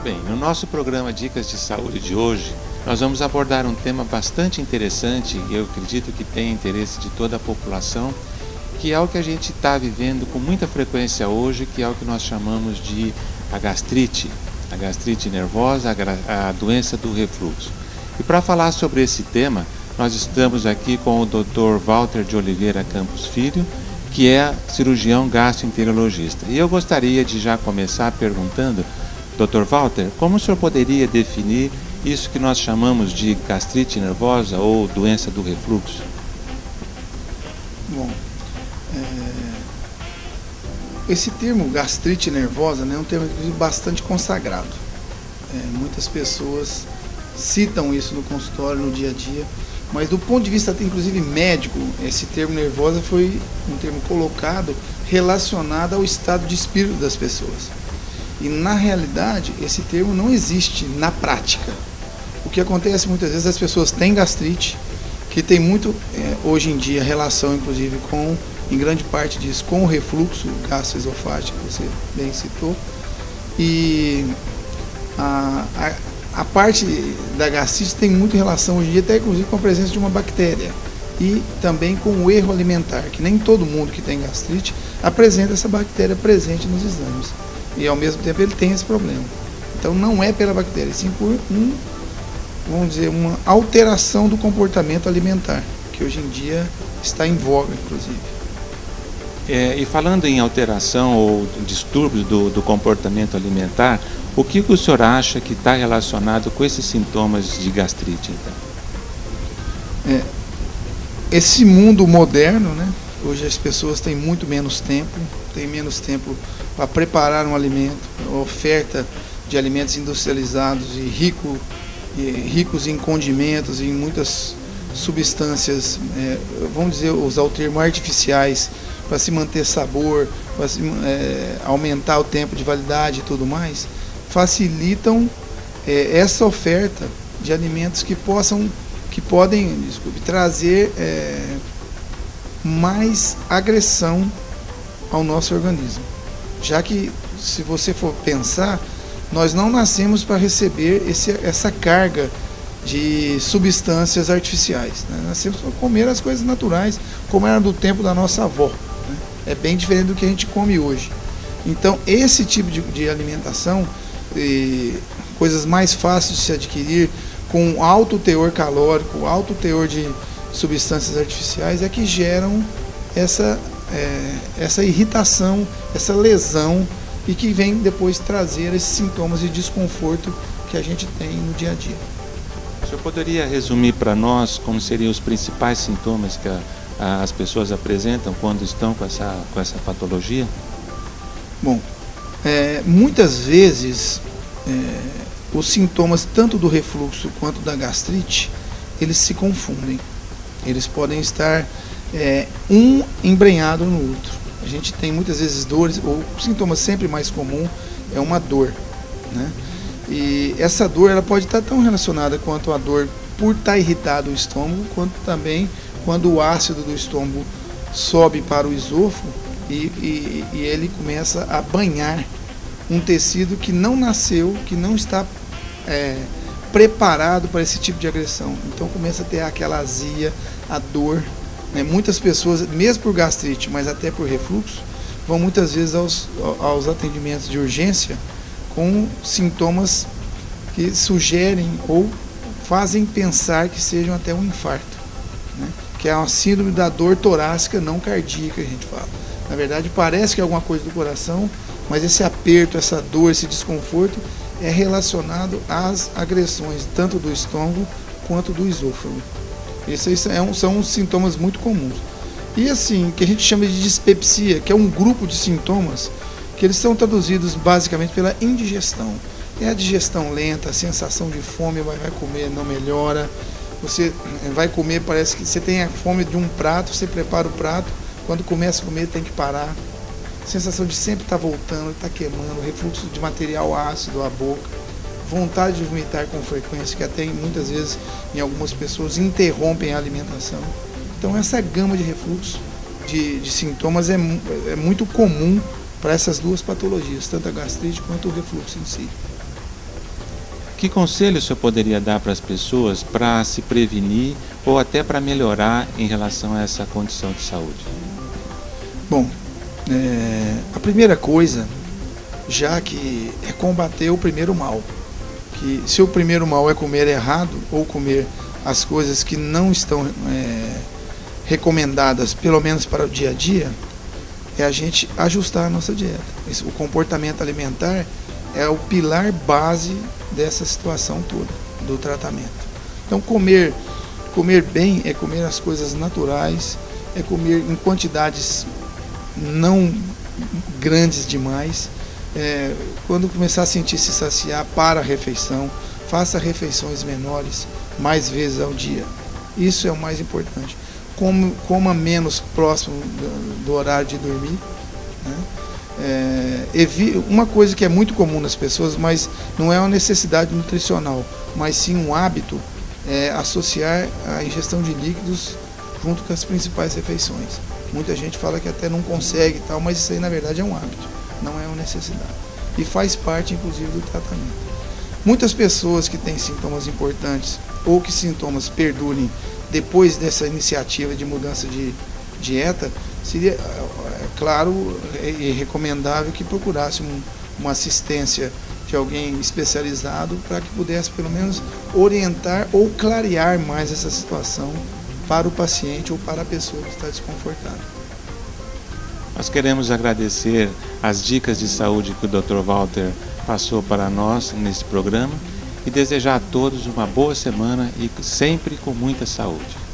bem, no nosso programa Dicas de Saúde de hoje, nós vamos abordar um tema bastante interessante e eu acredito que tem interesse de toda a população, que é o que a gente está vivendo com muita frequência hoje, que é o que nós chamamos de a gastrite nervosa, a doença do refluxo. E para falar sobre esse tema, nós estamos aqui com o Dr. Walter de Oliveira Campos Filho, que é cirurgião gastroenterologista. E eu gostaria de já começar perguntando, Dr. Walter, como o senhor poderia definir isso que nós chamamos de gastrite nervosa ou doença do refluxo? Bom, esse termo gastrite nervosa, né, é um termo inclusive bastante consagrado. Muitas pessoas citam isso no consultório, no dia a dia, mas do ponto de vista inclusive médico, esse termo nervosa foi um termo colocado relacionado ao estado de espírito das pessoas. E na realidade, esse termo não existe na prática. O que acontece muitas vezes, as pessoas têm gastrite, que tem muito, hoje em dia, relação inclusive com, em grande parte disso, com o refluxo gastroesofágico, que você bem citou. E a parte da gastrite tem muita relação hoje em dia, até inclusive com a presença de uma bactéria. E também com o erro alimentar, que nem todo mundo que tem gastrite apresenta essa bactéria presente nos exames. E ao mesmo tempo ele tem esse problema. Então não é pela bactéria, sim por vamos dizer, uma alteração do comportamento alimentar, que hoje em dia está em voga, inclusive. E falando em alteração ou distúrbio do comportamento alimentar, o que o senhor acha que está relacionado com esses sintomas de gastrite, então? Esse mundo moderno, né? Hoje as pessoas têm muito menos tempo, para preparar um alimento, a oferta de alimentos industrializados e ricos em condimentos e em muitas substâncias, vamos dizer, usar o termo artificiais, para se manter sabor, para aumentar o tempo de validade e tudo mais, facilitam essa oferta de alimentos que podem trazer mais agressão ao nosso organismo. Já que, se você for pensar, nós não nascemos para receber essa carga de substâncias artificiais, né? Nascemos para comer as coisas naturais, como era do tempo da nossa avó, né? É bem diferente do que a gente come hoje. Então, esse tipo de alimentação, coisas mais fáceis de se adquirir, com alto teor calórico, alto teor de substâncias artificiais, é que geram essa irritação, essa lesão, e que vem depois trazer esses sintomas de desconforto que a gente tem no dia a dia. O senhor poderia resumir para nós como seriam os principais sintomas que as pessoas apresentam quando estão com essa patologia? Bom, muitas vezes os sintomas tanto do refluxo quanto da gastrite, eles se confundem. Eles podem estar um embrenhado no outro. A gente tem muitas vezes dores, ou o sintoma sempre mais comum é uma dor, né? E essa dor ela pode estar tão relacionada quanto a dor por estar irritado o estômago, quanto também quando o ácido do estômago sobe para o esôfago e ele começa a banhar um tecido que não nasceu, que não está preparado para esse tipo de agressão. Então começa a ter aquela azia, a dor. Muitas pessoas, mesmo por gastrite, mas até por refluxo, vão muitas vezes aos atendimentos de urgência com sintomas que sugerem ou fazem pensar que sejam até um infarto, né? Que é uma síndrome da dor torácica não cardíaca, a gente fala. Na verdade, parece que é alguma coisa do coração, mas esse aperto, essa dor, esse desconforto é relacionado às agressões tanto do estômago quanto do esôfago. Esses são sintomas muito comuns. E assim, que a gente chama de dispepsia, que é um grupo de sintomas que eles são traduzidos basicamente pela indigestão. É a digestão lenta, a sensação de fome, vai comer, não melhora. Você vai comer, parece que você tem a fome de um prato, você prepara o prato, quando começa a comer tem que parar. Sensação de sempre estar voltando, estar queimando, refluxo de material ácido à boca. Vontade de vomitar com frequência, que até muitas vezes em algumas pessoas interrompem a alimentação. Então essa gama de refluxo, de sintomas é muito comum para essas duas patologias, tanto a gastrite quanto o refluxo em si. Que conselho o senhor poderia dar para as pessoas para se prevenir ou até para melhorar em relação a essa condição de saúde? Bom, a primeira coisa, já que é combater o primeiro mal. Que se o primeiro mal é comer errado ou comer as coisas que não estão recomendadas, pelo menos para o dia a dia, é a gente ajustar a nossa dieta. O comportamento alimentar é o pilar base dessa situação toda, do tratamento. Então comer bem é comer as coisas naturais, é comer em quantidades não grandes demais. Quando começar a sentir se saciar, para a refeição, faça refeições menores, mais vezes ao dia. Isso é o mais importante. Coma menos próximo do horário de dormir, né? Uma coisa que é muito comum nas pessoas, mas não é uma necessidade nutricional, mas sim um hábito, associar a ingestão de líquidos junto com as principais refeições. Muita gente fala que até não consegue e tal, mas isso aí na verdade é um hábito, não é uma necessidade. E faz parte inclusive do tratamento. Muitas pessoas que têm sintomas importantes ou que sintomas perdurem depois dessa iniciativa de mudança de dieta, seria, claro, e recomendável que procurasse uma assistência de alguém especializado para que pudesse pelo menos orientar ou clarear mais essa situação para o paciente ou para a pessoa que está desconfortável. Nós queremos agradecer as dicas de saúde que o Dr. Walter passou para nós nesse programa e desejar a todos uma boa semana e sempre com muita saúde.